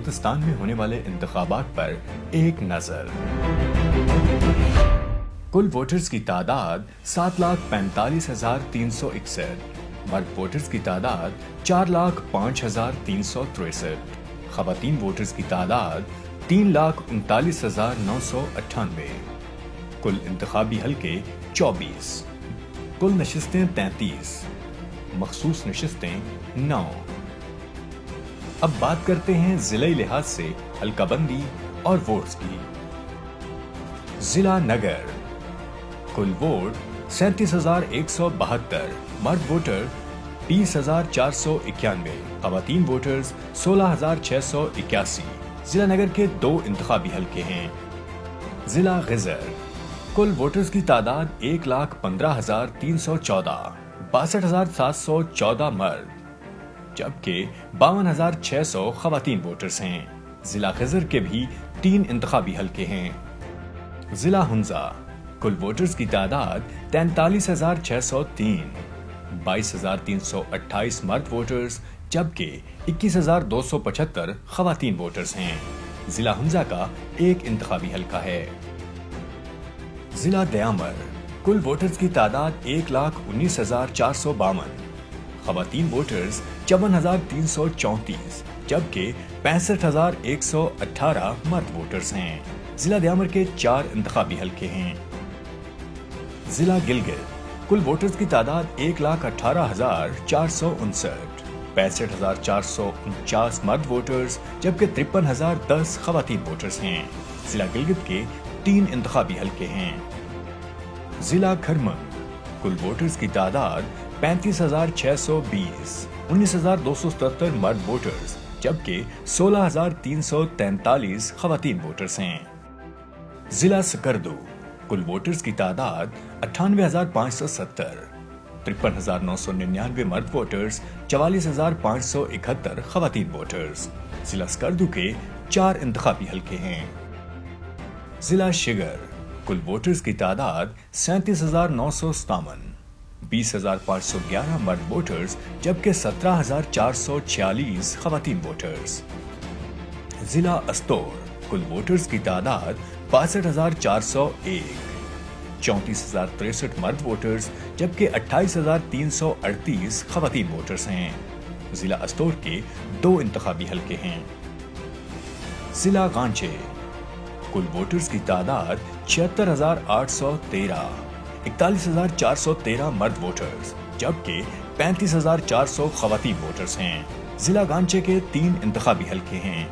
بلوچستان میں ہونے والے انتخابات پر ایک نظر۔ کل ووٹرز کی تعداد 7,45,361، مرد ووٹرز کی تعداد 4,05,363، خواتین ووٹرز کی تعداد 3,39,998، کل انتخابی حلقے 24، کل نشستیں 33، مخصوص نشستیں 9۔ اب بات کرتے ہیں ضلعی لحاظ سے حلقہ بندی اور ووٹس کی۔ ضلع نگر، کل ووٹ 37,172، مرد ووٹر 20,491، خواتین ووٹرز 16,681۔ ضلع نگر کے 2 انتخابی حلقے ہیں۔ ضلع غزر، کل ووٹرز کی تعداد 1,15,314، 62,714 مرد جبکہ 52,600 خواتین ووٹرز ہیں۔ ضلع غزر کے بھی 3 انتخابی حلقے ہیں۔ ضلع ہنزا، کل ووٹرز کی تعداد 43,603، 22,328 مرد ووٹرز جبکہ 21,275 خواتین ووٹرز ہیں۔ ضلع ہنزا کا 1 انتخابی حلقہ ہے۔ ضلع دیامر، کل ووٹرز کی تعداد 1,19,452، خواتین ووٹرز 54,334 جبکہ 65,118 مرد ووٹرز ہیں۔ ضلع دیامر کے 4 انتخابی حلقے ہیں۔ ضلع گلگت، کل ووٹرز کی تعداد 1,18,459، 65,449 مرد ووٹرز جبکہ 53,010 خواتین ووٹرز ہیں۔ ضلع گلگت کے 3 انتخابی حلقے ہیں۔ ضلع کھرمن، کل ووٹرز کی تعداد 35,620، 19,277 مرد ووٹرز جبکہ 16,343 خواتین ووٹرز ہیں۔ ضلع سکردو، کل ووٹرز کی تعداد 98,570، 53,999 مرد ووٹرز، 44,571 خواتین ووٹرز۔ ضلع سکردو کے 4 انتخابی حلقے ہیں۔ ضلع شگر، کل ووٹرز کی تعداد 37,957، 20,511 مرد ووٹرز جبکہ 17,446 خواتین ووٹرز۔ ضلع استور، کل ووٹرز کی تعداد 62,401، 34,063 مرد ووٹرز جبکہ 28,338 خواتین ووٹرز ہیں۔ ضلع استور کے 2 انتخابی حلقے ہیں۔ ضلع غانچے، کل ووٹرز کی تعداد 76,813، 41,413 مرد ووٹرز جبکہ 35,400 خواتین ووٹرز ہیں۔ ضلع غانچے کے 3 انتخابی حلقے ہیں۔